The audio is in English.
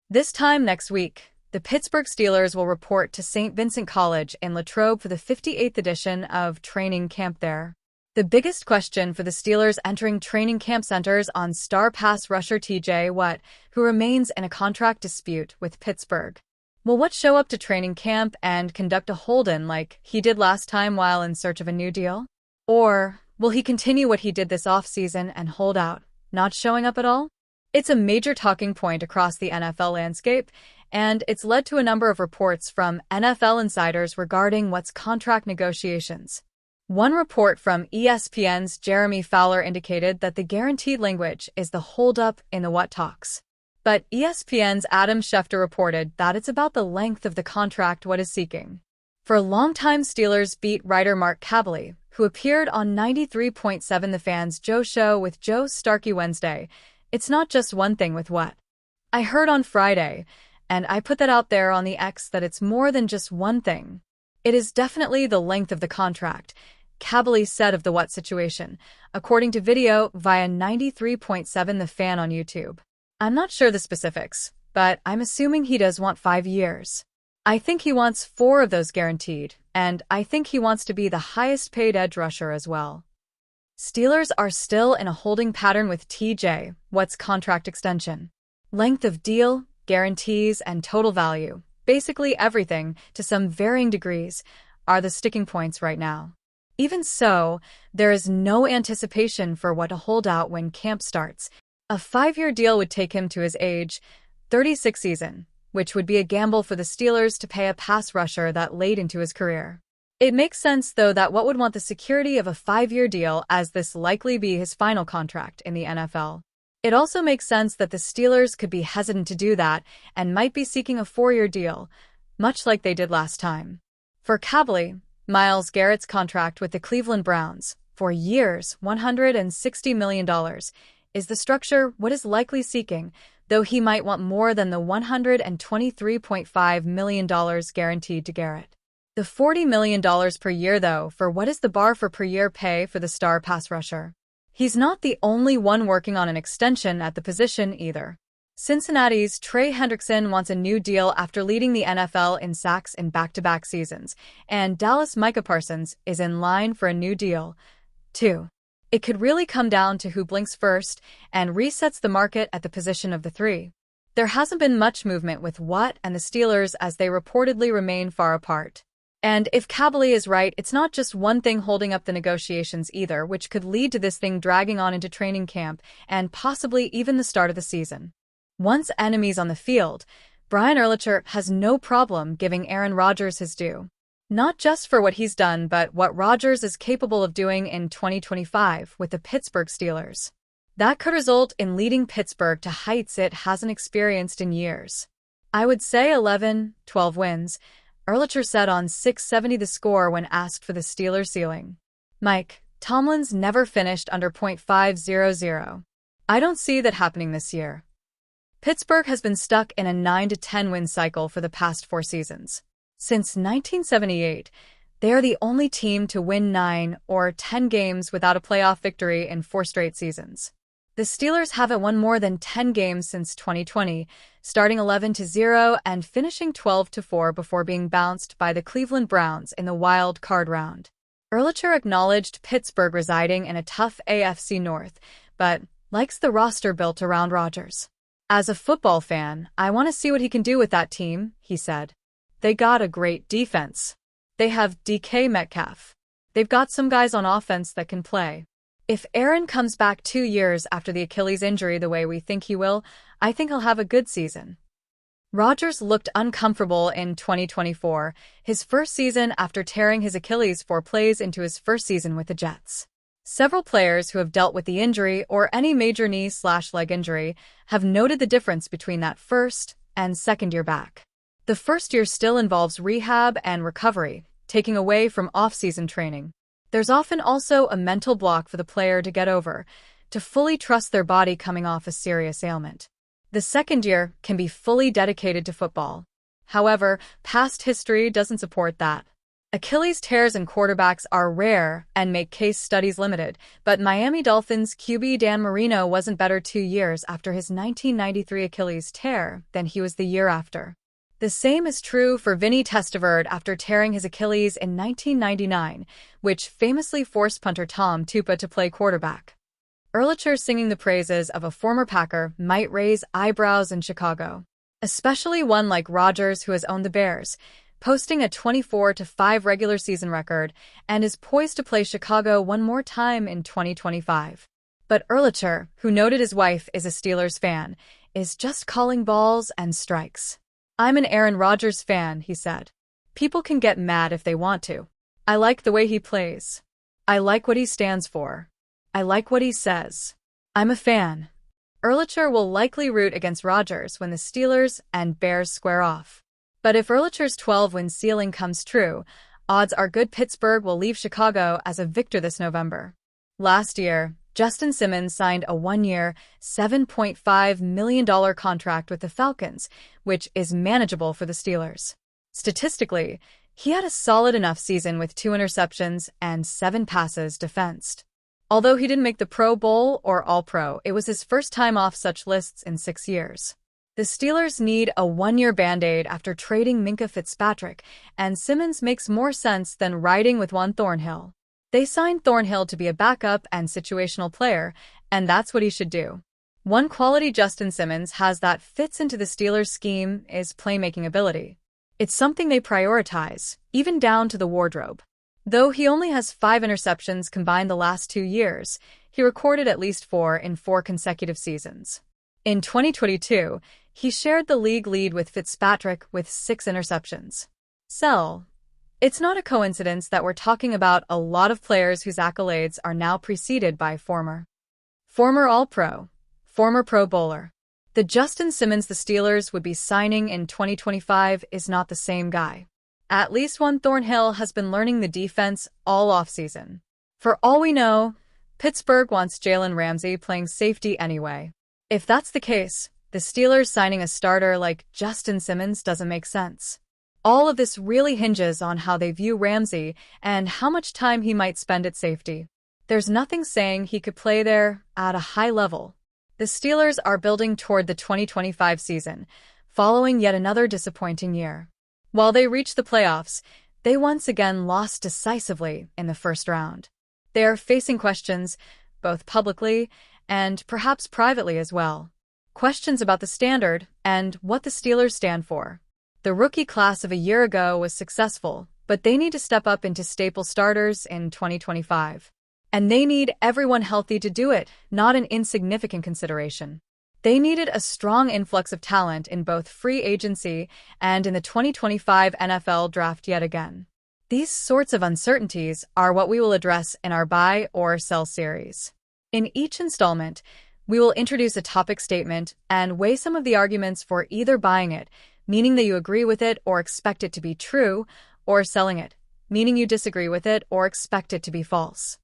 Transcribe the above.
This time next week, the Pittsburgh Steelers will report to St. Vincent College in Latrobe for the 58th edition of training camp there. The biggest question for the Steelers entering training camp centers on star pass rusher TJ Watt, who remains in a contract dispute with Pittsburgh. Will Watt show up to training camp and conduct a hold-in like he did last time while in search of a new deal? Or will he continue what he did this offseason and hold out, not showing up at all? It's a major talking point across the NFL landscape, and it's led to a number of reports from NFL insiders regarding Watt's contract negotiations. One report from ESPN's Jeremy Fowler indicated that the guaranteed language is the holdup in the Watt talks. But ESPN's Adam Schefter reported that it's about the length of the contract Watt is seeking. For longtime Steelers beat writer Mark Kaboly, who appeared on 93.7 The Fan's Joe Show with Joe Starkey Wednesday, it's not just one thing with Watt. I heard on Friday, and I put that out there on the X, that it's more than just one thing. It is definitely the length of the contract, Kaboly said of the Watt situation, according to video via 93.7 The Fan on YouTube. I'm not sure the specifics, but I'm assuming he does want 5 years. I think he wants 4 of those guaranteed, and I think he wants to be the highest paid edge rusher as well. Steelers are still in a holding pattern with TJ Watt's contract extension. Length of deal, guarantees, and total value, basically everything, to some varying degrees, are the sticking points right now. Even so, there is no anticipation for Watt to hold out when camp starts. A 5-year deal would take him to his age 36 season, which would be a gamble for the Steelers to pay a pass rusher that late into his career. It makes sense, though, that Watt would want the security of a 5-year deal, as this likely be his final contract in the NFL. It also makes sense that the Steelers could be hesitant to do that and might be seeking a 4-year deal, much like they did last time. For Kaboly, Myles Garrett's contract with the Cleveland Browns, 4 years, $160 million, is the structure Watt is likely seeking, though he might want more than the $123.5 million guaranteed to Garrett. The $40 million per year, though, for Watt is the bar for per year pay for the star pass rusher. He's not the only one working on an extension at the position either. Cincinnati's Trey Hendrickson wants a new deal after leading the NFL in sacks in back-to-back seasons, and Dallas' Micah Parsons is in line for a new deal, too. It could really come down to who blinks first and resets the market at the position of the 3. There hasn't been much movement with Watt and the Steelers, as they reportedly remain far apart. And if Kaboly is right, it's not just one thing holding up the negotiations either, which could lead to this thing dragging on into training camp and possibly even the start of the season. Once enemies on the field, Brian Urlacher has no problem giving Aaron Rodgers his due. Not just for what he's done, but what Rodgers is capable of doing in 2025 with the Pittsburgh Steelers. That could result in leading Pittsburgh to heights it hasn't experienced in years. I would say 11, 12 wins, Urlacher said on 670 The Score when asked for the Steelers' ceiling. Mike Tomlin's never finished under .500. I don't see that happening this year. Pittsburgh has been stuck in a 9-10 win cycle for the past 4 seasons. Since 1978, they are the only team to win 9 or 10 games without a playoff victory in 4 straight seasons. The Steelers haven't won more than 10 games since 2020, starting 11-0 and finishing 12-4 before being bounced by the Cleveland Browns in the wild card round. Urlacher acknowledged Pittsburgh residing in a tough AFC North, but likes the roster built around Rodgers. As a football fan, I want to see what he can do with that team, he said. They got a great defense. They have DK Metcalf. They've got some guys on offense that can play. If Aaron comes back 2 years after the Achilles injury the way we think he will, I think he'll have a good season. Rodgers looked uncomfortable in 2024, his first season after tearing his Achilles 4 plays into his first season with the Jets. Several players who have dealt with the injury or any major knee/leg injury have noted the difference between that first and second year back. The first year still involves rehab and recovery, taking away from off-season training. There's often also a mental block for the player to get over, to fully trust their body coming off a serious ailment. The second year can be fully dedicated to football. However, past history doesn't support that. Achilles tears in quarterbacks are rare and make case studies limited, but Miami Dolphins QB Dan Marino wasn't better 2 years after his 1993 Achilles tear than he was the year after. The same is true for Vinny Testaverde after tearing his Achilles in 1999, which famously forced punter Tom Tupa to play quarterback. Ehrlicher singing the praises of a former Packer might raise eyebrows in Chicago, especially one like Rodgers who has owned the Bears, posting a 24-5 regular season record and is poised to play Chicago one more time in 2025. But Ehrlicher, who noted his wife is a Steelers fan, is just calling balls and strikes. "I'm an Aaron Rodgers fan," he said. "People can get mad if they want to. I like the way he plays. I like what he stands for. I like what he says. I'm a fan." Ehrlicher will likely root against Rodgers when the Steelers and Bears square off. But if Ehrlicher's 12-win ceiling comes true, odds are good Pittsburgh will leave Chicago as a victor this November. Last year, Justin Simmons signed a one-year, $7.5 million contract with the Falcons, which is manageable for the Steelers. Statistically, he had a solid enough season with 2 interceptions and 7 passes defensed. Although he didn't make the Pro Bowl or All-Pro, it was his first time off such lists in 6 years. The Steelers need a one-year Band-Aid after trading Minkah Fitzpatrick, and Simmons makes more sense than riding with Juan Thornhill. They signed Thornhill to be a backup and situational player, and that's what he should do. One quality Justin Simmons has that fits into the Steelers' scheme is playmaking ability. It's something they prioritize, even down to the wardrobe. Though he only has 5 interceptions combined the last 2 years, he recorded at least 4 in 4 consecutive seasons. In 2022, he shared the league lead with Fitzpatrick with 6 interceptions. It's not a coincidence that we're talking about a lot of players whose accolades are now preceded by former All-Pro, former Pro Bowler. The Justin Simmons the Steelers would be signing in 2025 is not the same guy. At least Juan Thornhill has been learning the defense all offseason. For all we know, Pittsburgh wants Jalen Ramsey playing safety anyway. If that's the case, the Steelers signing a starter like Justin Simmons doesn't make sense. All of this really hinges on how they view Ramsey and how much time he might spend at safety. There's nothing saying he could play there at a high level. The Steelers are building toward the 2025 season, following yet another disappointing year. While they reached the playoffs, they once again lost decisively in the first round. They are facing questions, both publicly and perhaps privately as well. Questions about the standard and what the Steelers stand for. The rookie class of a year ago was successful, but they need to step up into staple starters in 2025. And they need everyone healthy to do it, not an insignificant consideration. They needed a strong influx of talent in both free agency and in the 2025 NFL draft yet again. These sorts of uncertainties are what we will address in our Buy or Sell series. In each installment, we will introduce a topic statement and weigh some of the arguments for either buying it, meaning that you agree with it or expect it to be true, or selling it, meaning you disagree with it or expect it to be false.